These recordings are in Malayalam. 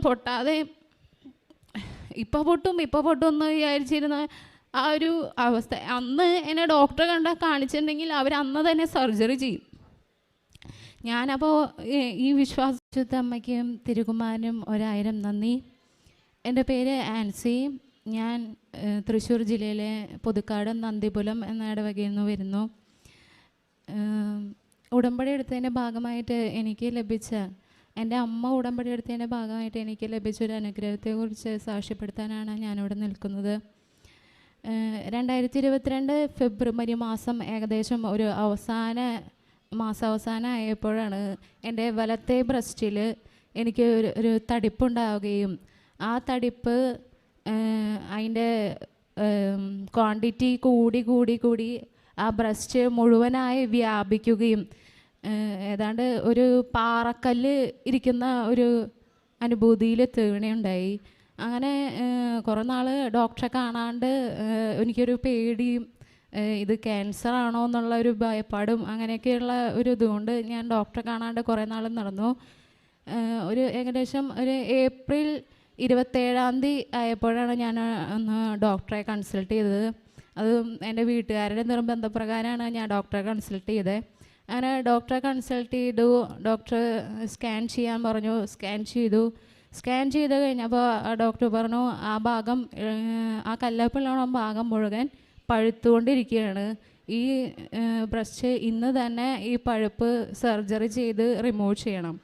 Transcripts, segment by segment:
പൊട്ടാതെ ഇപ്പോൾ പൊട്ടും എന്ന് വിചാരിച്ചിരുന്ന ആ ഒരു അവസ്ഥ. അന്ന് എന്നെ ഡോക്ടറെ കാണിച്ചിട്ടുണ്ടെങ്കിൽ അവർ അന്ന് തന്നെ സർജറി ചെയ്യും. ഞാനപ്പോൾ ഈ വിശ്വാസ അമ്മയ്ക്കും തിരുകുമാരനും 1000 നന്ദി. എൻ്റെ പേര് ആൻസി. ഞാൻ തൃശ്ശൂർ ജില്ലയിലെ പുതുക്കാട് നന്ദിപുലം എന്ന ഇടവകയിൽ നിന്ന് വരുന്നു. ഉടമ്പടി എടുത്തതിൻ്റെ ഭാഗമായിട്ട് എനിക്ക് ലഭിച്ച, എൻ്റെ അമ്മ ഉടമ്പടി എടുത്തതിൻ്റെ ഭാഗമായിട്ട് എനിക്ക് ലഭിച്ചൊരു അനുഗ്രഹത്തെക്കുറിച്ച് സാക്ഷ്യപ്പെടുത്താനാണ് ഞാനിവിടെ നിൽക്കുന്നത്. 2022 ഫെബ്രുവരി മാസം ഏകദേശം ഒരു മാസാവസാനം ആയപ്പോഴാണ് എൻ്റെ വലത്തെ ബ്രസ്റ്റിൽ എനിക്ക് ഒരു തടിപ്പുണ്ടാവുകയും ആ തടിപ്പ് അതിൻ്റെ ക്വാണ്ടിറ്റി കൂടി ആ ബ്രസ്റ്റ് മുഴുവനായി വ്യാപിക്കുകയും ഏതാണ്ട് ഒരു പാറക്കല്ല് ഇരിക്കുന്ന ഒരു അനുഭൂതിയിൽ തീവണയുണ്ടായി. അങ്ങനെ കുറേ നാൾ ഡോക്ടറെ കാണാണ്ട് എനിക്കൊരു പേടിയും ഇത് ക്യാൻസർ ആണോ എന്നുള്ള ഒരു ഭയപ്പാടും അങ്ങനെയൊക്കെയുള്ള ഒരു ഇതുകൊണ്ട് ഞാൻ ഡോക്ടറെ കാണാണ്ട് കുറേ നാൾ നടന്നു. ഒരു ഏകദേശം ഒരു ഏപ്രിൽ 27 ആയപ്പോഴാണ് ഞാൻ ഒന്ന് ഡോക്ടറെ കൺസൾട്ട് ചെയ്തത്. അത് എൻ്റെ വീട്ടുകാരുടെ നിർബന്ധപ്രകാരമാണ് ഞാൻ ഡോക്ടറെ കൺസൾട്ട് ചെയ്തത്. അങ്ങനെ ഡോക്ടറെ കൺസൾട്ട് ചെയ്തു. ഡോക്ടർ സ്കാൻ ചെയ്യാൻ പറഞ്ഞു. സ്കാൻ ചെയ്ത് കഴിഞ്ഞപ്പോൾ ഡോക്ടർ പറഞ്ഞു ആ കല്ലപ്പുള്ള ഭാഗം മുഴുവൻ പഴുത്തുകൊണ്ടിരിക്കുകയാണ്. ഈ ബ്രസ്റ്റ് ഇന്ന് തന്നെ ഈ പഴുപ്പ് സർജറി ചെയ്ത് റിമൂവ് ചെയ്യണം.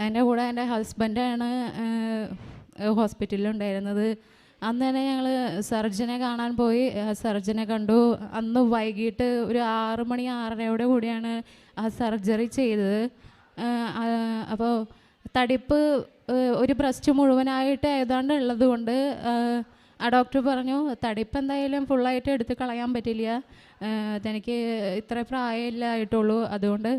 എൻ്റെ കൂടെ എൻ്റെ ഹസ്ബൻഡാണ് ഹോസ്പിറ്റലിലുണ്ടായിരുന്നത്. അന്ന് തന്നെ ഞങ്ങൾ സർജനെ കാണാൻ പോയി. സർജനെ കണ്ടു. അന്ന് വൈകിട്ട് ഒരു 6 മണി 6:30 കൂടിയാണ് ആ സർജറി ചെയ്തത്. അപ്പോൾ തടിപ്പ് ഒരു ബ്രസ്റ്റ് മുഴുവനായിട്ട് ഏതാണ്ട് ഉള്ളത് കൊണ്ട് ആ ഡോക്ടർ പറഞ്ഞു, തടിപ്പ് എന്തായാലും ഫുള്ളായിട്ട് എടുത്ത് കളയാൻ പറ്റില്ല, തനിക്ക് ഇത്ര പ്രായമില്ലായിട്ടുള്ളൂ, അതുകൊണ്ട്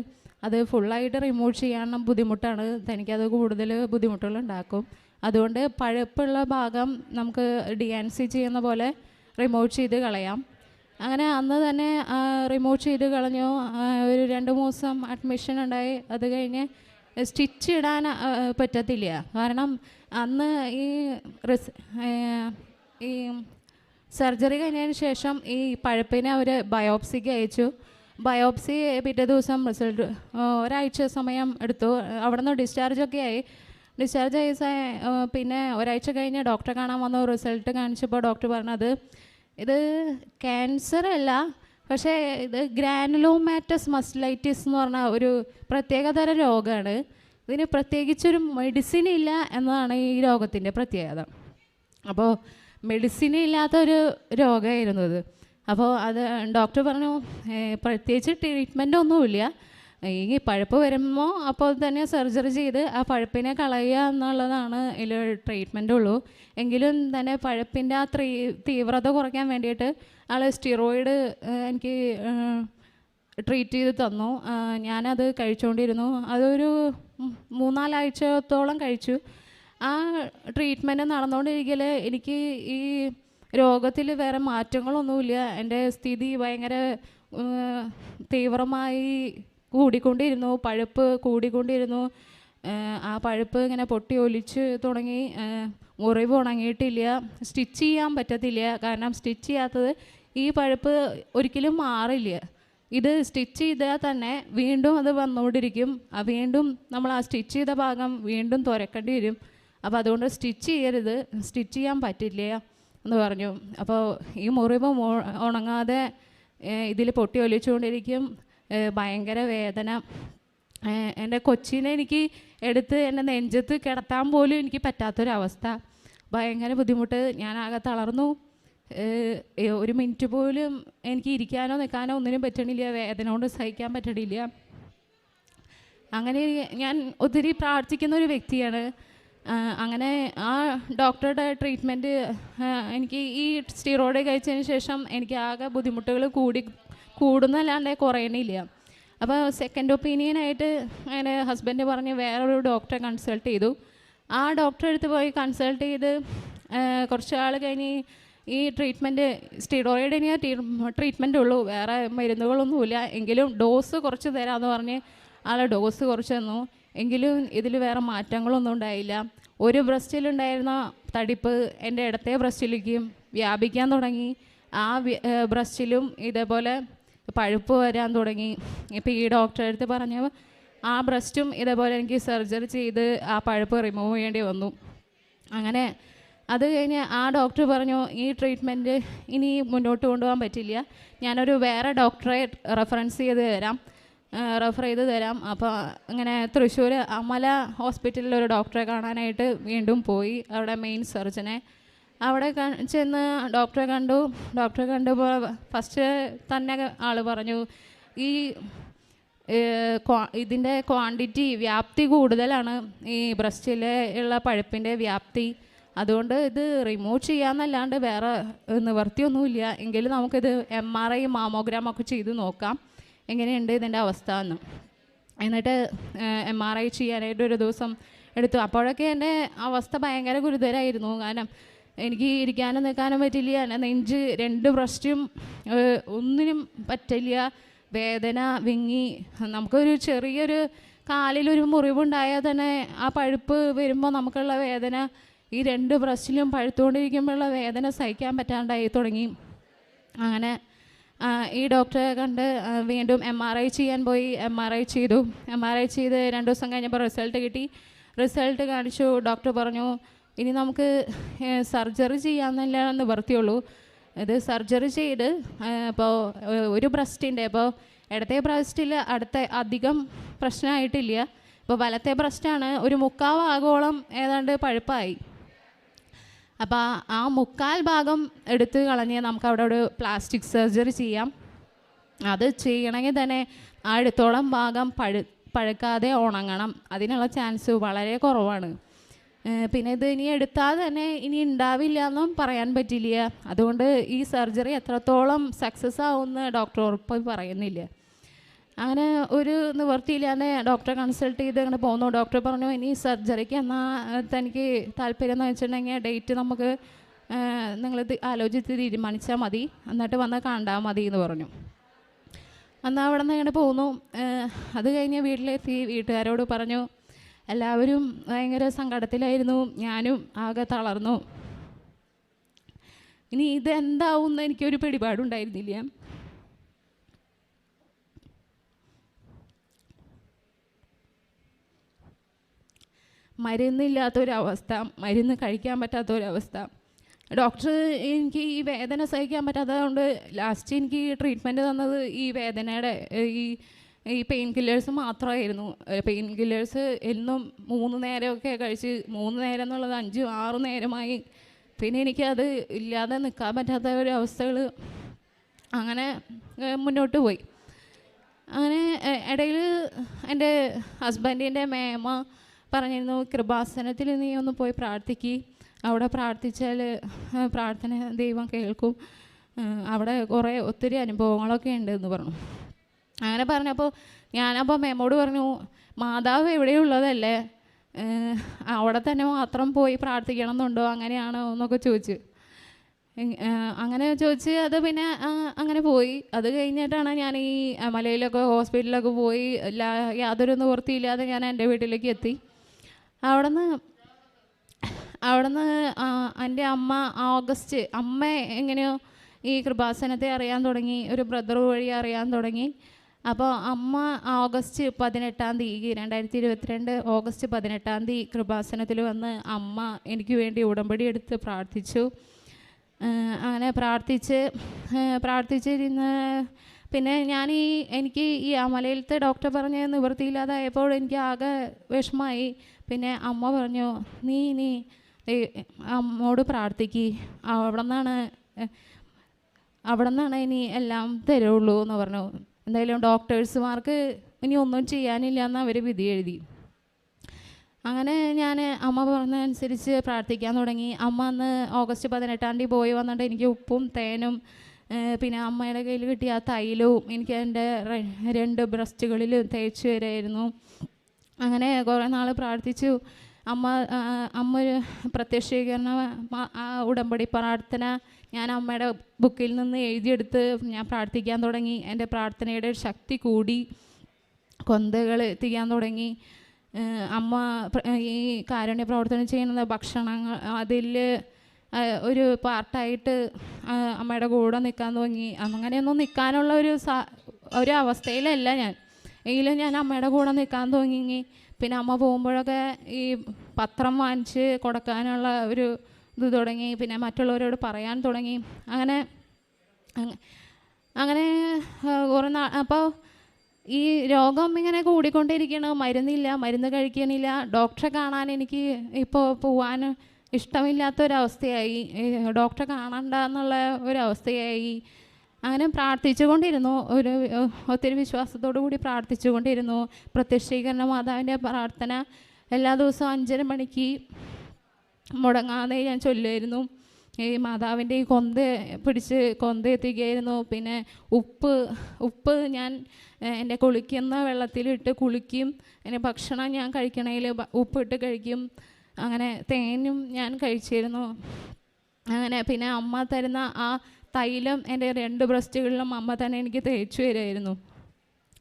അത് ഫുള്ളായിട്ട് റിമൂവ് ചെയ്യാൻ ബുദ്ധിമുട്ടാണ്, തനിക്കത് കൂടുതൽ ബുദ്ധിമുട്ടുകളുണ്ടാക്കും, അതുകൊണ്ട് പഴുപ്പുള്ള ഭാഗം നമുക്ക് DNC ചെയ്യുന്ന പോലെ റിമൂവ് ചെയ്ത് കളയാം. അങ്ങനെ അന്ന് തന്നെ റിമൂവ് ചെയ്ത് കളഞ്ഞു. ഒരു 2-3 ദിവസം അഡ്മിഷൻ ഉണ്ടായി. അത് കഴിഞ്ഞ് സ്റ്റിച്ച് ഇടാൻ പറ്റത്തില്ല. കാരണം അന്ന് ഈ സർജറി കഴിഞ്ഞതിന് ശേഷം ഈ പഴുപ്പിനെ അവർ ബയോപ്സിക്ക് അയച്ചു. ബയോപ്സി പിറ്റേ ദിവസം റിസൾട്ട് ഒരാഴ്ച സമയം എടുത്തു. അവിടെ നിന്ന് ഡിസ്ചാർജ് ആയി. പിന്നെ ഒരാഴ്ച കഴിഞ്ഞ് ഡോക്ടറെ കാണാൻ വന്നു. റിസൾട്ട് കാണിച്ചപ്പോൾ ഡോക്ടർ പറഞ്ഞത് ഇത് ക്യാൻസർ അല്ല, പക്ഷേ ഇത് ഗ്രാനുലോമാറ്റസ് മസ്റ്റലൈറ്റിസ് എന്ന് പറഞ്ഞ ഒരു പ്രത്യേകതരം രോഗമാണ്. ഇതിന് പ്രത്യേകിച്ചൊരു മെഡിസിൻ ഇല്ല എന്നതാണ് ഈ രോഗത്തിൻ്റെ പ്രത്യേകത. അപ്പോൾ മെഡിസിൻ ഇല്ലാത്തൊരു രോഗമായിരുന്നു ഇത്. അപ്പോൾ അത് ഡോക്ടർ പറഞ്ഞു പ്രത്യേകിച്ച് ട്രീറ്റ്മെൻ്റ് ഒന്നുമില്ല, ഈ പഴുപ്പ് വരുമ്പോൾ അപ്പോൾ തന്നെ സർജറി ചെയ്ത് ആ പഴുപ്പിനെ കളയുക എന്നുള്ളതാണ് ഇതിൽ ട്രീറ്റ്മെൻ്റ് ഉള്ളൂ. എങ്കിലും തന്നെ പഴുപ്പിൻ്റെ ആ തീവ്രത കുറയ്ക്കാൻ വേണ്ടിയിട്ട് ആൾ സ്റ്റിറോയിഡ് എനിക്ക് ട്രീറ്റ് ചെയ്ത് തന്നു. ഞാനത് കഴിച്ചുകൊണ്ടിരുന്നു. അതൊരു 3-4 ആഴ്ചത്തോളം കഴിച്ചു. ആ ട്രീറ്റ്മെൻറ്റ് നടന്നുകൊണ്ടിരിക്കൽ എനിക്ക് ഈ രോഗത്തിൽ വേറെ മാറ്റങ്ങളൊന്നുമില്ല. എൻ്റെ സ്ഥിതി ഭയങ്കര തീവ്രമായി കൂടിക്കൊണ്ടിരുന്നു, പഴുപ്പ് കൂടിക്കൊണ്ടിരുന്നു. ആ പഴുപ്പ് ഇങ്ങനെ പൊട്ടി ഒലിച്ച് തുടങ്ങി. മുറിവ് ഉണങ്ങിയിട്ടില്ല, സ്റ്റിച്ച് ചെയ്യാൻ പറ്റത്തില്ല. കാരണം സ്റ്റിച്ച് ചെയ്യാത്തത് ഈ പഴുപ്പ് ഒരിക്കലും മാറില്ല. ഇത് സ്റ്റിച്ച് ചെയ്താൽ തന്നെ വീണ്ടും അത് വന്നുകൊണ്ടിരിക്കും. വീണ്ടും നമ്മൾ ആ സ്റ്റിച്ച് ചെയ്ത ഭാഗം വീണ്ടും തുരക്കേണ്ടി വരും. അപ്പോൾ അതുകൊണ്ട് സ്റ്റിച്ച് ചെയ്യരുത്, സ്റ്റിച്ച് ചെയ്യാൻ പറ്റില്ല എന്ന് പറഞ്ഞു. അപ്പോൾ ഈ മുറിവ് ഉണങ്ങാതെ ഇതിൽ പൊട്ടി ഒലിച്ചുകൊണ്ടിരിക്കും. ഭയങ്കര വേദന. എൻ്റെ കൊച്ചിനെ എനിക്ക് എടുത്ത് എൻ്റെ നെഞ്ചത്ത് കിടത്താൻ പോലും എനിക്ക് പറ്റാത്തൊരവസ്ഥ. ഭയങ്കര ബുദ്ധിമുട്ട്. ഞാനാകെ തളർന്നു. 1 മിനിറ്റ് പോലും എനിക്ക് ഇരിക്കാനോ നിൽക്കാനോ ഒന്നിനും പറ്റണില്ല. വേദന കൊണ്ട് സഹിക്കാൻ പറ്റണില്ല. അങ്ങനെ ഞാൻ ഒത്തിരി പ്രാർത്ഥിക്കുന്ന ഒരു വ്യക്തിയാണ്. അങ്ങനെ ആ ഡോക്ടറുടെ ട്രീറ്റ്മെൻറ്റ് എനിക്ക് ഈ സ്റ്റിറോയിഡ് കഴിച്ചതിന് ശേഷം എനിക്ക് ആകെ ബുദ്ധിമുട്ടുകൾ കൂടുന്നല്ലാണ്ട് കുറയണില്ല. അപ്പോൾ സെക്കൻഡ് ഒപ്പീനിയനായിട്ട് അങ്ങനെ ഹസ്ബൻഡ് പറഞ്ഞ് വേറൊരു ഡോക്ടറെ കൺസൾട്ട് ചെയ്തു. ആ ഡോക്ടറെ അടുത്ത് പോയി കൺസൾട്ട് ചെയ്ത് കുറച്ച് ആൾ കഴിഞ്ഞ് ഈ ട്രീറ്റ്മെൻറ്റ് സ്റ്റിറോയിഡിന് ട്രീറ്റ്മെൻ്റ് ഉള്ളൂ, വേറെ മരുന്നുകളൊന്നുമില്ല, എങ്കിലും ഡോസ് കുറച്ച് തരാമെന്ന് പറഞ്ഞ് ആൾ ഡോസ് കുറച്ച് തന്നു. എങ്കിലും ഇതിൽ വേറെ മാറ്റങ്ങളൊന്നും ഉണ്ടായില്ല. ഒരു ബ്രസ്റ്റിലുണ്ടായിരുന്ന തടിപ്പ് എൻ്റെ ഇടത്തെ ബ്രസ്റ്റിലേക്കും വ്യാപിക്കാൻ തുടങ്ങി. ആ ബ്രസ്റ്റിലും ഇതേപോലെ പഴുപ്പ് വരാൻ തുടങ്ങി. ഇപ്പോൾ ഈ ഡോക്ടറെ അടുത്ത് പറഞ്ഞ ആ ബ്രസ്റ്റും ഇതേപോലെ എനിക്ക് സർജറി ചെയ്ത് ആ പഴുപ്പ് റിമൂവ് ചെയ്യേണ്ടി വന്നു. അങ്ങനെ അത് കഴിഞ്ഞ് ആ ഡോക്ടർ പറഞ്ഞു, ഈ ട്രീറ്റ്മെൻറ്റ് ഇനി മുന്നോട്ട് കൊണ്ടുപോകാൻ പറ്റില്ല, ഞാനൊരു വേറെ ഡോക്ടറെ റെഫർ ചെയ്ത് തരാം. അപ്പോൾ അങ്ങനെ തൃശ്ശൂർ അമല ഹോസ്പിറ്റലിൽ ഒരു ഡോക്ടറെ കാണാനായിട്ട് വീണ്ടും പോയി, അവിടെ മെയിൻ സർജനെ. അവിടെ ചെന്ന് ഡോക്ടറെ കണ്ടപ്പോൾ ഫസ്റ്റ് തന്നെ ആൾ പറഞ്ഞു, ഈ ഇതിൻ്റെ ക്വാണ്ടിറ്റി വ്യാപ്തി കൂടുതലാണ്, ഈ ബ്രസ്റ്റിലെ ഉള്ള പഴുപ്പിൻ്റെ വ്യാപ്തി. അതുകൊണ്ട് ഇത് റിമൂവ് ചെയ്യാമെന്നല്ലാണ്ട് വേറെ നിവർത്തിയൊന്നുമില്ല. എങ്കിലും നമുക്കിത് MRI മാമോഗ്രാം ഒക്കെ ചെയ്ത് നോക്കാം എങ്ങനെയുണ്ട് ഇതിൻ്റെ അവസ്ഥ എന്ന്. എന്നിട്ട് MRI ചെയ്യാനായിട്ട് ഒരു ദിവസം എടുത്തു. അപ്പോഴൊക്കെ എൻ്റെ അവസ്ഥ ഭയങ്കര ഗുരുതരമായിരുന്നു. കാരണം എനിക്ക് ഇരിക്കാനും നിൽക്കാനും പറ്റില്ല, എൻ്റെ നെഞ്ച് 2 ബ്രസ്റ്റും ഒന്നിനും പറ്റില്ല, വേദന വിങ്ങി. നമുക്കൊരു ചെറിയൊരു കാലിലൊരു മുറിവുണ്ടായാൽ തന്നെ ആ പഴുപ്പ് വരുമ്പോൾ നമുക്കുള്ള വേദന ഈ 2 ബ്രസ്റ്റിലും പഴുത്തുകൊണ്ടിരിക്കുമ്പോഴുള്ള വേദന സഹിക്കാൻ പറ്റാണ്ടായി തുടങ്ങി. അങ്ങനെ ഈ ഡോക്ടറെ കണ്ട് വീണ്ടും MRI ചെയ്യാൻ പോയി. MRI ചെയ്തു. MRI ചെയ്ത് 2 ദിവസം കഴിഞ്ഞപ്പോൾ റിസൾട്ട് കിട്ടി. റിസൾട്ട് കാണിച്ചു. ഡോക്ടർ പറഞ്ഞു, ഇനി നമുക്ക് സർജറി ചെയ്യാമെന്നല്ല നിവർത്തിയുള്ളൂ. ഇത് സർജറി ചെയ്ത് ഇപ്പോൾ ഒരു ബ്രസ്റ്റിൻ്റെ, ഇപ്പോൾ ഇടത്തെ ബ്രസ്റ്റിൽ അധികം പ്രശ്നമായിട്ടില്ല. ഇപ്പോൾ വലത്തെ ബ്രസ്റ്റാണ്, ഒരു 3/4 ഭാഗോളം ഏതാണ്ട് പഴുപ്പായി. അപ്പോൾ ആ 3/4 ഭാഗം എടുത്ത് കളഞ്ഞ് നമുക്ക് അവിടെ ഒരു പ്ലാസ്റ്റിക് സർജറി ചെയ്യാം. അത് ചെയ്യണമെങ്കിൽ തന്നെ ആ അടുത്തോളം ഭാഗം പഴുക്കാതെ ഉണങ്ങണം. അതിനുള്ള ചാൻസ് വളരെ കുറവാണ്. പിന്നെ ഇത് ഇനി എടുത്താൽ തന്നെ ഇനി ഉണ്ടാവില്ല എന്നും പറയാൻ പറ്റില്ല. അതുകൊണ്ട് ഈ സർജറി എത്രത്തോളം സക്സസ് ആവുമെന്ന് ഡോക്ടർ ഉറപ്പ് പറയുന്നില്ല. അങ്ങനെ ഒരു നിവർത്തിയില്ലാതെ ഡോക്ടറെ കൺസൾട്ട് ചെയ്ത് അങ്ങനെ പോന്നു. ഡോക്ടർ പറഞ്ഞു, ഇനി സർജറിക്ക് എന്നാൽ തനിക്ക് താല്പര്യം എന്ന് വെച്ചിട്ടുണ്ടെങ്കിൽ ഡേറ്റ് നമുക്ക് നിങ്ങൾ ആലോചിച്ച് തീരുമാനിച്ചാൽ മതി, എന്നിട്ട് വന്ന് കണ്ടാൽ മതി എന്ന് പറഞ്ഞു. എന്നാൽ അവിടെ നിന്ന് ഇങ്ങനെ പോന്നു. അത് കഴിഞ്ഞ് വീട്ടിലെത്തി വീട്ടുകാരോട് പറഞ്ഞു. എല്ലാവരും ഭയങ്കര സങ്കടത്തിലായിരുന്നു. ഞാനും ആകെ തളർന്നു. ഇനി ഇതെന്താവും എന്ന് എനിക്കൊരു പിടിപാടുണ്ടായിരുന്നില്ല. മരുന്നില്ലാത്തൊരവസ്ഥ, മരുന്ന് കഴിക്കാൻ പറ്റാത്തൊരവസ്ഥ. ഡോക്ടർ എനിക്ക് ഈ വേദന സഹിക്കാൻ പറ്റാത്തതുകൊണ്ട് ലാസ്റ്റ് എനിക്ക് ട്രീറ്റ്മെൻറ്റ് തന്നത് ഈ വേദനയുടെ ഈ പെയിൻ കില്ലേഴ്സ് മാത്രമായിരുന്നു. പെയിൻ കില്ലേഴ്സ് എന്നും 3 നേരമൊക്കെ കഴിച്ച് 3 നേരം എന്നുള്ളത് 5-6 നേരമായി. പിന്നെ എനിക്കത് ഇല്ലാതെ നിൽക്കാൻ പറ്റാത്ത ഒരു അവസ്ഥകൾ അങ്ങനെ മുന്നോട്ട് പോയി. അങ്ങനെ ഇടയിൽ എൻ്റെ ഹസ്ബൻഡിൻ്റെ മേമ പറഞ്ഞിരുന്നു, കൃപാസനത്തിൽ നീ ഒന്ന് പോയി പ്രാർത്ഥിക്ക്, അവിടെ പ്രാർത്ഥിച്ചാൽ പ്രാർത്ഥന ദൈവം കേൾക്കും, അവിടെ ഒത്തിരി അനുഭവങ്ങളൊക്കെ ഉണ്ടെന്ന് പറഞ്ഞു. അങ്ങനെ പറഞ്ഞപ്പോൾ ഞാനപ്പോൾ മേമോട് പറഞ്ഞു, മാതാവ് എവിടെയുള്ളതല്ലേ, അവിടെ തന്നെ മാത്രം പോയി പ്രാർത്ഥിക്കണം എന്നുണ്ടോ, അങ്ങനെയാണോ എന്നൊക്കെ ചോദിച്ചു. അങ്ങനെ ചോദിച്ച് അത് പിന്നെ അങ്ങനെ പോയി. അത് കഴിഞ്ഞിട്ടാണ് ഞാൻ ഈ മലയിലൊക്കെ ഹോസ്പിറ്റലിലൊക്കെ പോയി യാതൊരു നിവൃത്തിയില്ലാതെ ഞാൻ എൻ്റെ വീട്ടിലേക്ക് എത്തി. അവിടുന്ന് എൻ്റെ അമ്മ എങ്ങനെയോ ഈ കൃപാസനത്തെ അറിയാൻ തുടങ്ങി, ഒരു ബ്രദർ വഴി അറിയാൻ തുടങ്ങി. അപ്പോൾ അമ്മ ഓഗസ്റ്റ് 18 2022 ഓഗസ്റ്റ് 18 കൃപാസനത്തിൽ വന്ന് അമ്മ എനിക്ക് വേണ്ടി ഉടമ്പടി എടുത്ത് പ്രാർത്ഥിച്ചു. അങ്ങനെ പ്രാർത്ഥിച്ചിരുന്ന് പിന്നെ എനിക്ക് ഈ മലയിലത്തെ ഡോക്ടർ പറഞ്ഞ് നിവൃത്തിയില്ലാതായപ്പോൾ എനിക്ക് ആകെ വിഷമമായി. പിന്നെ അമ്മ പറഞ്ഞു, നീ അമ്മോട് പ്രാർത്ഥിക്ക്, അവിടെ നിന്നാണ് ഇനി എല്ലാം തരുള്ളൂ എന്ന് പറഞ്ഞു. എന്തായാലും ഡോക്ടേഴ്സുമാർക്ക് ഇനി ഒന്നും ചെയ്യാനില്ല എന്ന് അവർ വിധി എഴുതി. അങ്ങനെ ഞാൻ അമ്മ പറഞ്ഞതനുസരിച്ച് പ്രാർത്ഥിക്കാൻ തുടങ്ങി. അമ്മ അന്ന് ഓഗസ്റ്റ് 18 പോയി വന്നിട്ട് എനിക്ക് ഉപ്പും തേനും പിന്നെ അമ്മയുടെ കയ്യിൽ കിട്ടിയ ആ തൈലവും എനിക്ക് എൻ്റെ 2 ബ്രസ്റ്റുകളിൽ തേച്ച് തരായിരുന്നു. അങ്ങനെ കുറേ നാൾ പ്രാർത്ഥിച്ചു. അമ്മ ഒരു പ്രത്യക്ഷീകരണ ആ ഉടമ്പടി പ്രാർത്ഥന ഞാൻ അമ്മയുടെ ബുക്കിൽ നിന്ന് എഴുതിയെടുത്ത് ഞാൻ പ്രാർത്ഥിക്കാൻ തുടങ്ങി. എൻ്റെ പ്രാർത്ഥനയുടെ ശക്തി കൂടി, കൊന്തകൾ എത്തിക്കാൻ തുടങ്ങി. അമ്മ ഈ കാരുണ്യ പ്രവർത്തനം ചെയ്യുന്ന ഭക്ഷണങ്ങൾ അതിൽ ഒരു പാർട്ടായിട്ട് അമ്മയുടെ കൂടെ നിൽക്കാൻ തുടങ്ങി. അങ്ങനെയൊന്നും നിൽക്കാനുള്ള ഒരു അവസ്ഥയിലല്ല ഞാൻ. എങ്കിലും ഞാൻ അമ്മയുടെ കൂടെ നിൽക്കാൻ തുടങ്ങി. പിന്നെ അമ്മ പോകുമ്പോഴൊക്കെ ഈ പത്രം വാങ്ങിച്ച് കൊടുക്കാനുള്ള ഒരു ഇത് തുടങ്ങി. പിന്നെ മറ്റുള്ളവരോട് പറയാൻ തുടങ്ങി. അങ്ങനെ കുറേ അപ്പോൾ ഈ രോഗം ഇങ്ങനെ കൂടിക്കൊണ്ടിരിക്കണം. മരുന്നില്ല, മരുന്ന് കഴിക്കണില്ല. ഡോക്ടറെ കാണാൻ എനിക്ക് ഇപ്പോൾ പോവാൻ ഇഷ്ടമില്ലാത്തൊരവസ്ഥയായി. ഡോക്ടറെ കാണണ്ട എന്നുള്ള ഒരവസ്ഥയായി. അങ്ങനെ പ്രാർത്ഥിച്ചു കൊണ്ടിരുന്നു. ഒത്തിരി വിശ്വാസത്തോടു കൂടി പ്രാർത്ഥിച്ചു കൊണ്ടിരുന്നു. പ്രത്യക്ഷീകരണ മാതാവിൻ്റെ പ്രാർത്ഥന എല്ലാ ദിവസവും 5:30 മണിക്ക് മുടങ്ങാതെ ഞാൻ ചൊല്ലുമായിരുന്നു. ഈ മാതാവിൻ്റെ ഈ കൊന്ത എത്തിക്കുകയായിരുന്നു. പിന്നെ ഉപ്പ് ഞാൻ എൻ്റെ കുളിക്കുന്ന വെള്ളത്തിലിട്ട് കുളിക്കും. എൻ്റെ ഭക്ഷണം ഞാൻ കഴിക്കണേൽ ഉപ്പിട്ട് കഴിക്കും. അങ്ങനെ തേനും ഞാൻ കഴിച്ചിരുന്നു. അങ്ങനെ പിന്നെ അമ്മ തരുന്ന ആ തൈലം എൻ്റെ 2 ബ്രസ്റ്റുകളിലും അമ്മ തന്നെ എനിക്ക് തേച്ചു തരുമായിരുന്നു.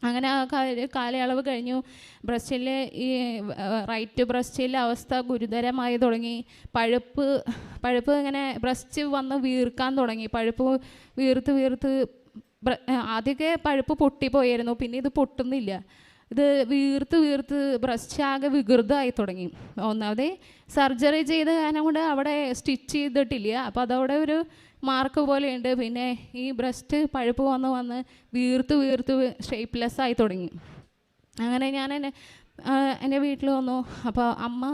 അങ്ങനെ ആ കാലയളവ് കഴിഞ്ഞു. ബ്രസ്റ്റിലെ ഈ റൈറ്റ് ബ്രസ്റ്റിലെ അവസ്ഥ ഗുരുതരമായി തുടങ്ങി. പഴുപ്പ് ഇങ്ങനെ ബ്രസ്റ്റ് വന്ന് വീർക്കാൻ തുടങ്ങി. പഴുപ്പ് വീർത്ത് ആദ്യമൊക്കെ പഴുപ്പ് പൊട്ടിപ്പോയായിരുന്നു. പിന്നെ ഇത് പൊട്ടുന്നില്ല. ഇത് വീർത്ത് ബ്രസ്റ്റ് ആകെ വികൃതമായി തുടങ്ങി. ഒന്നാമത് സർജറി ചെയ്ത കാരണം കൊണ്ട് അവിടെ സ്റ്റിച്ച് ചെയ്തിട്ടില്ല. അപ്പോൾ അതവിടെ ഒരു മാർക്ക് പോലെയുണ്ട്. പിന്നെ ഈ ബ്രസ്റ്റ് പഴുപ്പ് വന്ന് വീർത്ത് ഷേപ്പ്ലെസ് ആയി തുടങ്ങി. അങ്ങനെ ഞാൻ എൻ്റെ വീട്ടിൽ വന്നു. അപ്പോൾ അമ്മ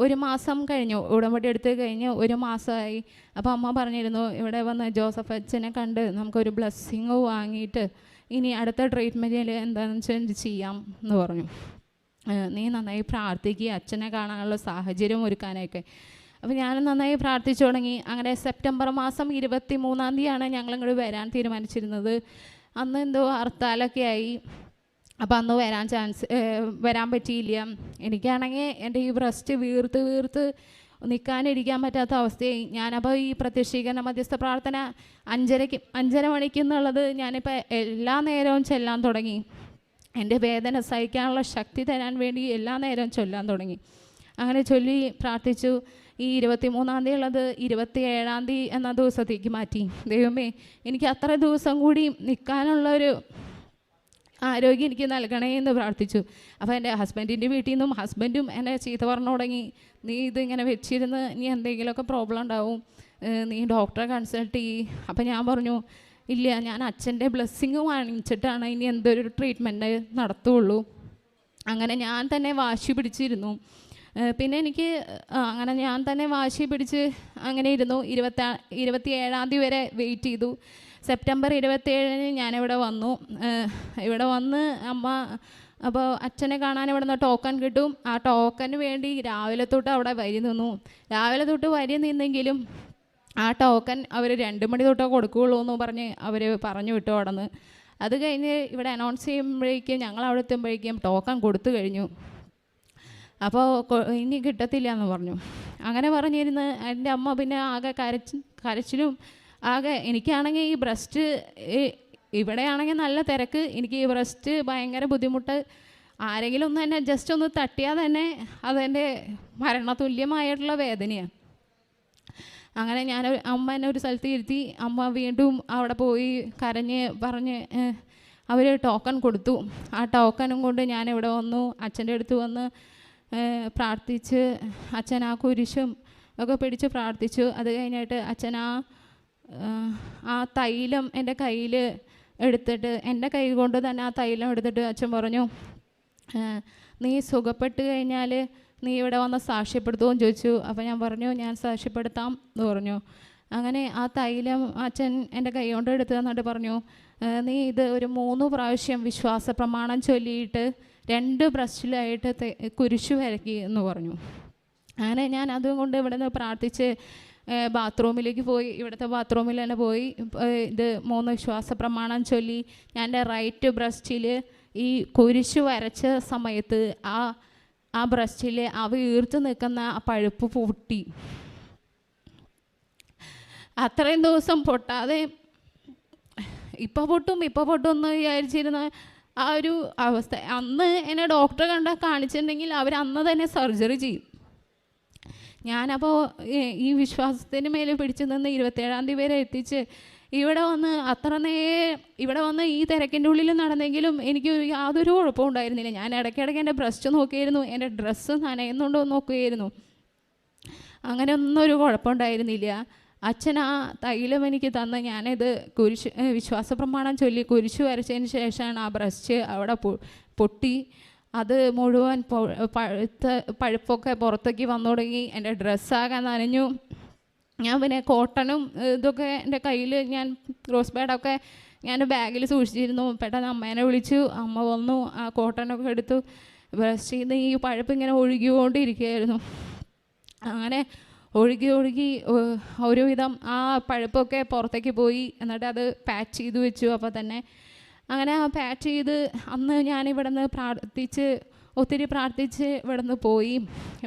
1 മാസം കഴിഞ്ഞു, ഉടമ്പടി എടുത്ത് കഴിഞ്ഞ് 1 മാസമായി. അപ്പോൾ അമ്മ പറഞ്ഞിരുന്നു, ഇവിടെ വന്ന് ജോസഫ് അച്ഛനെ കണ്ട് നമുക്കൊരു ബ്ലെസ്സിങ് വാങ്ങിയിട്ട് ഇനി അടുത്ത ട്രീറ്റ്മെൻറ്റിൽ എന്താണെന്ന് വെച്ചാൽ ചെയ്യാം എന്ന് പറഞ്ഞു. നീ നന്നായി പ്രാർത്ഥിക്കുക, അച്ഛനെ കാണാനുള്ള സാഹചര്യം ഒരുക്കാനൊക്കെ. അപ്പോൾ ഞാൻ നന്നായി പ്രാർത്ഥിച്ചു തുടങ്ങി. അങ്ങനെ സെപ്റ്റംബർ മാസം 23-ാം തീയതിയാണ് ഞങ്ങളിങ്ങോട്ട് വരാൻ തീരുമാനിച്ചിരുന്നത്. അന്ന് എന്തോ ഹർത്താലൊക്കെ ആയി. അപ്പോൾ അന്ന് വരാൻ പറ്റിയില്ല. എനിക്കാണെങ്കിൽ എൻ്റെ ഈ ബ്രസ്റ്റ് വീർത്ത് നിൽക്കാനിരിക്കാൻ പറ്റാത്ത അവസ്ഥയായി. ഞാനപ്പോൾ ഈ പ്രത്യക്ഷീകരണ മധ്യസ്ഥ പ്രാർത്ഥന 5:30 മണിക്ക് എന്നുള്ളത് ഞാനിപ്പോൾ എല്ലാ നേരവും ചൊല്ലാൻ തുടങ്ങി. എൻ്റെ വേദന സഹിക്കാനുള്ള ശക്തി തരാൻ വേണ്ടി എല്ലാ നേരവും ചൊല്ലാൻ തുടങ്ങി. അങ്ങനെ ചൊല്ലി പ്രാർത്ഥിച്ചു. ഈ 23-ാം തീയതി ഉള്ളത് 27-ാം തീയതി എന്ന ദിവസത്തേക്ക് മാറ്റി. ദൈവമേ, എനിക്ക് അത്ര ദിവസം കൂടി നിൽക്കാനുള്ളൊരു ആരോഗ്യം എനിക്ക് നൽകണേ എന്ന് പ്രാർത്ഥിച്ചു. അപ്പോൾ എൻ്റെ ഹസ്ബൻഡിൻ്റെ വീട്ടിൽ നിന്നും ഹസ്ബൻഡും എന്നെ ചീത്ത പറഞ്ഞു തുടങ്ങി. നീ ഇതിങ്ങനെ വെച്ചിരുന്ന് നീ എന്തെങ്കിലുമൊക്കെ പ്രോബ്ലം ഉണ്ടാവും, നീ ഡോക്ടറെ കൺസൾട്ട് ചെയ്യ്. അപ്പോൾ ഞാൻ പറഞ്ഞു, ഇല്ല, ഞാൻ അച്ഛൻ്റെ ബ്ലെസ്സിങ് വാങ്ങിച്ചിട്ടാണ് ഇനി എന്തൊരു ട്രീറ്റ്മെൻറ്റ് നടത്തുള്ളൂ. അങ്ങനെ ഞാൻ തന്നെ വാശി പിടിച്ചിരുന്നു. പിന്നെ എനിക്ക് അങ്ങനെ ഞാൻ തന്നെ വാശി പിടിച്ച് അങ്ങനെ ഇരുന്നു. 27-ാം തീയതി വരെ വെയിറ്റ് ചെയ്തു. സെപ്റ്റംബർ 27-ന് ഞാനിവിടെ വന്നു. ഇവിടെ വന്ന് അമ്മ അപ്പോൾ അച്ഛനെ കാണാൻ ഇവിടെ നിന്ന് ടോക്കൺ കിട്ടും. ആ ടോക്കന് വേണ്ടി രാവിലെ തൊട്ട് അവിടെ വരി നിന്നു. രാവിലെ തൊട്ട് വരി നിന്നെങ്കിലും ആ ടോക്കൺ അവർ 2 മണി തൊട്ടേ കൊടുക്കുകയുള്ളൂ എന്ന് പറഞ്ഞ് അവർ പറഞ്ഞു വിട്ടു അവിടെ നിന്ന്. അത് കഴിഞ്ഞ് ഇവിടെ അനൗൺസ് ചെയ്യുമ്പോഴേക്കും ഞങ്ങൾ അവിടെ എത്തുമ്പോഴേക്കും ടോക്കൺ കൊടുത്തു കഴിഞ്ഞു. അപ്പോൾ ഇനി കിട്ടത്തില്ല എന്ന് പറഞ്ഞു. അങ്ങനെ പറഞ്ഞിരുന്ന് എൻ്റെ അമ്മ പിന്നെ ആകെ കരച്ചിലും ആകെ. എനിക്കാണെങ്കിൽ ഈ ബ്രസ്റ്റ് ഇവിടെയാണെങ്കിൽ നല്ല തിരക്ക്, എനിക്ക് ഈ ബ്രസ്റ്റ് ഭയങ്കര ബുദ്ധിമുട്ട്. ആരെങ്കിലും ഒന്ന് എന്നെ ജസ്റ്റ് ഒന്ന് തട്ടിയാൽ തന്നെ അതെൻ്റെ മരണതുല്യമായിട്ടുള്ള വേദനയാണ്. അങ്ങനെ അമ്മ എന്നെ ഒരു സ്ഥലത്ത് ഇരുത്തി. അമ്മ വീണ്ടും അവിടെ പോയി പറഞ്ഞ് അവർ ടോക്കൺ കൊടുത്തു. ആ ടോക്കണും കൊണ്ട് ഞാനിവിടെ വന്നു. അച്ഛൻ്റെ അടുത്ത് വന്ന് പ്രാർത്ഥിച്ച് അച്ഛൻ ആ കുരിശും ഒക്കെ പിടിച്ച് പ്രാർത്ഥിച്ചു. അത് കഴിഞ്ഞിട്ട് അച്ഛൻ ആ തൈലം എൻ്റെ കയ്യിൽ എടുത്തിട്ട് എൻ്റെ കൈ കൊണ്ട് തന്നെ ആ തൈലം എടുത്തിട്ട് അച്ഛൻ പറഞ്ഞു, നീ സുഖപ്പെട്ട് കഴിഞ്ഞാൽ നീ ഇവിടെ വന്ന് സാക്ഷ്യപ്പെടുത്തുമെന്ന് ചോദിച്ചു. അപ്പോൾ ഞാൻ പറഞ്ഞു, ഞാൻ സാക്ഷ്യപ്പെടുത്താം എന്ന് പറഞ്ഞു. അങ്ങനെ ആ തൈലം അച്ഛൻ എൻ്റെ കൈ കൊണ്ട് എടുത്ത് തന്നിട്ട് പറഞ്ഞു, നീ ഇത് ഒരു 3 പ്രാവശ്യം വിശ്വാസ പ്രമാണം ചൊല്ലിയിട്ട് 2 ബ്രസ്റ്റിലായിട്ട് കുരിശു വരയ്ക്കുക എന്ന് പറഞ്ഞു. അങ്ങനെ ഞാൻ അതുകൊണ്ട് ഇവിടെ നിന്ന് പ്രാർത്ഥിച്ച് ബാത്റൂമിലേക്ക് പോയി. ഇവിടുത്തെ ബാത്റൂമിൽ തന്നെ പോയി ഇത് 3 വിശ്വാസ പ്രമാണം ചൊല്ലി ഞാൻ എൻ്റെ റൈറ്റ് ബ്രസ്റ്റിൽ ഈ കുരിശു വരച്ച സമയത്ത് ആ ബ്രസ്റ്റിൽ വീർത്ത് നിൽക്കുന്ന ആ പഴുപ്പ് പൊട്ടി. അത്രയും ദിവസം പൊട്ടാതെ ഇപ്പോൾ പൊട്ടും എന്ന് വിചാരിച്ചിരുന്ന ആ ഒരു അവസ്ഥ. അന്ന് എന്നെ ഡോക്ടറെ കാണിച്ചിട്ടുണ്ടെങ്കിൽ അവർ അന്ന് തന്നെ സർജറി ചെയ്യും. ഞാനപ്പോൾ ഈ വിശ്വാസത്തിന് മേലെ പിടിച്ചു നിന്ന് 27-ാം തീയതി വരെ എത്തിച്ച് ഇവിടെ വന്ന് ഇവിടെ വന്ന് ഈ തിരക്കിൻ്റെ ഉള്ളിൽ നടന്നെങ്കിലും എനിക്ക് യാതൊരു കുഴപ്പവും ഉണ്ടായിരുന്നില്ല. ഞാൻ ഇടയ്ക്കിടയ്ക്ക് എൻ്റെ ബ്രസ്റ്റ് നോക്കിയായിരുന്നു, എൻ്റെ ഡ്രസ്സ് നനയുന്നുണ്ടോ എന്ന് നോക്കുകയായിരുന്നു. അങ്ങനെ ഒന്നും ഒരു കുഴപ്പമുണ്ടായിരുന്നില്ല. അച്ഛൻ ആ തൈലം എനിക്ക് തന്ന് ഞാനിത് വിശ്വാസ പ്രമാണം ചൊല്ലി കുരിശ് വരച്ചതിന് ശേഷമാണ് ആ ബ്രസ്റ്റ് അവിടെ പൊട്ടി അത് മുഴുവൻ പഴുപ്പൊക്കെ പുറത്തേക്ക് വന്നു തുടങ്ങി. എൻ്റെ ഡ്രസ്സാകെ നനഞ്ഞു. ഞാൻ പിന്നെ കോട്ടണും ഇതൊക്കെ എൻ്റെ കയ്യിൽ ഞാൻ ക്രോസ് ബാഡൊക്കെ ഞാൻ ബാഗിൽ സൂക്ഷിച്ചിരുന്നു. പെട്ടെന്ന് അമ്മേനെ വിളിച്ചു, അമ്മ വന്നു, ആ കോട്ടണൊക്കെ എടുത്തു. ബ്രസ്റ്റിൽ നിന്ന് ഈ പഴുപ്പ് ഇങ്ങനെ ഒഴുകിക്കൊണ്ടിരിക്കുകയായിരുന്നു. അങ്ങനെ ഒഴുകി ഒരുവിധം ആ പഴുപ്പൊക്കെ പുറത്തേക്ക് പോയി. എന്നിട്ട് അത് പാച്ച് ചെയ്ത് വെച്ചു. അപ്പോൾ തന്നെ അങ്ങനെ ആ പാച്ച് ചെയ്ത് അന്ന് ഞാനിവിടെ നിന്ന് ഒത്തിരി പ്രാർത്ഥിച്ച് ഇവിടെ നിന്ന് പോയി.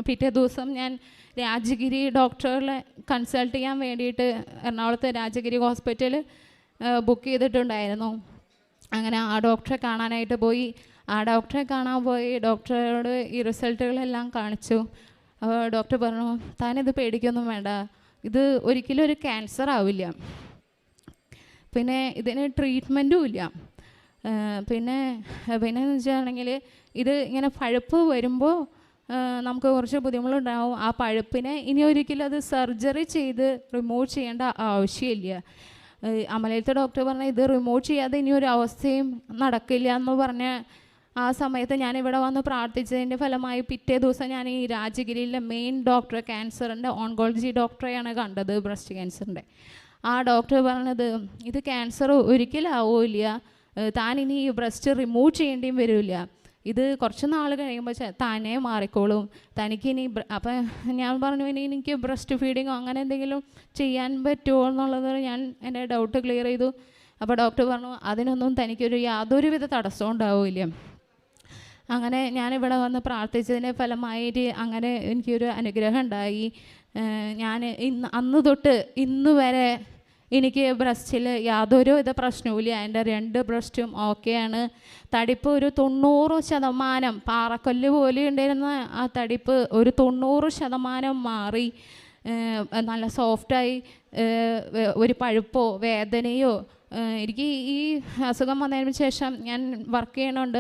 പിറ്റേ ദിവസം ഞാൻ രാജഗിരി ഡോക്ടറെ കൺസൾട്ട് ചെയ്യാൻ വേണ്ടിയിട്ട് എറണാകുളത്ത് രാജഗിരി ഹോസ്പിറ്റൽ ബുക്ക് ചെയ്തിട്ടുണ്ടായിരുന്നു. അങ്ങനെ ആ ഡോക്ടറെ കാണാനായിട്ട് പോയി. ആ ഡോക്ടറെ കാണാൻ പോയി ഡോക്ടറോട് ഈ റിസൾട്ടുകളെല്ലാം കാണിച്ചു. അപ്പോൾ ഡോക്ടർ പറഞ്ഞു, താനിത് പേടിക്കൊന്നും വേണ്ട, ഇത് ഒരിക്കലും ഒരു ക്യാൻസർ ആവില്ല, പിന്നെ ഇതിന് ട്രീറ്റ്മെൻറ്റും ഇല്ല. പിന്നെന്ന് വെച്ചാണെങ്കിൽ ഇത് ഇങ്ങനെ പഴുപ്പ് വരുമ്പോൾ നമുക്ക് കുറച്ച് ബുദ്ധിമുട്ടുണ്ടാവും. ആ പഴുപ്പിനെ ഇനി ഒരിക്കലും അത് സർജറി ചെയ്ത് റിമൂവ് ചെയ്യേണ്ട ആവശ്യമില്ല. അമലയിലത്തെ ഡോക്ടർ പറഞ്ഞാൽ ഇത് റിമൂവ് ചെയ്യാതെ ഇനി ഒരു അവസ്ഥയും നടക്കില്ല എന്ന് പറഞ്ഞ ആ സമയത്ത് ഞാനിവിടെ വന്ന് പ്രാർത്ഥിച്ചതിൻ്റെ ഫലമായി പിറ്റേ ദിവസം ഞാൻ ഈ രാജഗിരിയിലെ മെയിൻ ഡോക്ടറെ, ക്യാൻസറിൻ്റെ ഓൺകോളജി ഡോക്ടറെയാണ് കണ്ടത്, ബ്രസ്റ്റ് ക്യാൻസറിൻ്റെ. ആ ഡോക്ടർ പറഞ്ഞത് ഇത് ക്യാൻസർ ഒരിക്കലും ആവില്ല, താൻ ഇനി ബ്രസ്റ്റ് റിമൂവ് ചെയ്യേണ്ടിയും വരില്ല, ഇത് കുറച്ച് നാൾ കഴിയുമ്പോൾ താനേ മാറിക്കോളും, തനിക്കിനി. അപ്പം ഞാൻ പറഞ്ഞു, ഇനി എനിക്ക് ബ്രസ്റ്റ് ഫീഡിങ്ങോ അങ്ങനെ എന്തെങ്കിലും ചെയ്യാൻ പറ്റുമോ എന്നുള്ളത് ഞാൻ എൻ്റെ ഡൗട്ട് ക്ലിയർ ചെയ്തു. അപ്പോൾ ഡോക്ടർ പറഞ്ഞു അതിനൊന്നും തനിക്കൊരു യാതൊരുവിധ തടസ്സവും ഉണ്ടാവില്ല. അങ്ങനെ ഞാനിവിടെ വന്ന് പ്രാർത്ഥിച്ചതിൻ്റെ ഫലമായിട്ട് അങ്ങനെ എനിക്കൊരു അനുഗ്രഹം ഉണ്ടായി. ഞാൻ അന്ന് തൊട്ട് ഇന്ന് വരെ എനിക്ക് ബ്രസ്റ്റിൽ യാതൊരുവിധ പ്രശ്നവുമില്ല. എൻ്റെ 2 ബ്രസ്റ്റും ഓക്കെയാണ്. തടിപ്പ് ഒരു 90%, പാറക്കല്ല് പോലെ ഉണ്ടായിരുന്ന ആ തടിപ്പ് ഒരു 90% മാറി, നല്ല സോഫ്റ്റായി. ഒരു പഴുപ്പോ വേദനയോ എനിക്ക് ഈ അസുഖം വന്നതിന് ശേഷം ഞാൻ വർക്ക് ചെയ്യണുണ്ട്,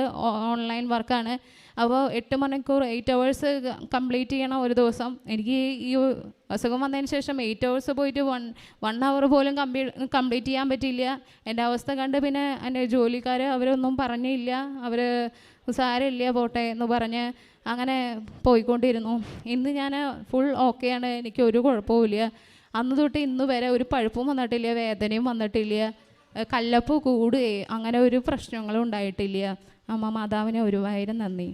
ഓൺലൈൻ വർക്കാണ്. അപ്പോൾ 8 മണിക്കൂർ 8 hours കംപ്ലീറ്റ് ചെയ്യണം ഒരു ദിവസം. എനിക്ക് ഈ അസുഖം വന്നതിന് ശേഷം 8 hours പോയിട്ട് 1 hour പോലും കംപ്ലീറ്റ് ചെയ്യാൻ പറ്റിയില്ല. എൻ്റെ അവസ്ഥ കണ്ട് പിന്നെ എൻ്റെ ജോലിക്കാർ അവരൊന്നും പറഞ്ഞില്ല, അവർ സാരമില്ല പോട്ടെ എന്ന് പറഞ്ഞ് അങ്ങനെ പോയിക്കൊണ്ടിരുന്നു. ഇന്ന് ഞാൻ ഫുൾ ഓക്കെയാണ്, എനിക്ക് ഒരു കുഴപ്പമില്ല. അന്ന് തൊട്ട് ഇന്ന് വരെ ഒരു പഴുപ്പും വന്നിട്ടില്ല, വേദനയും വന്നിട്ടില്ല, കല്ലപ്പ് കൂടുകയും അങ്ങനെ ഒരു പ്രശ്നങ്ങളും ഉണ്ടായിട്ടില്ല. അമ്മ മാതാവിന് 1000 നന്ദി.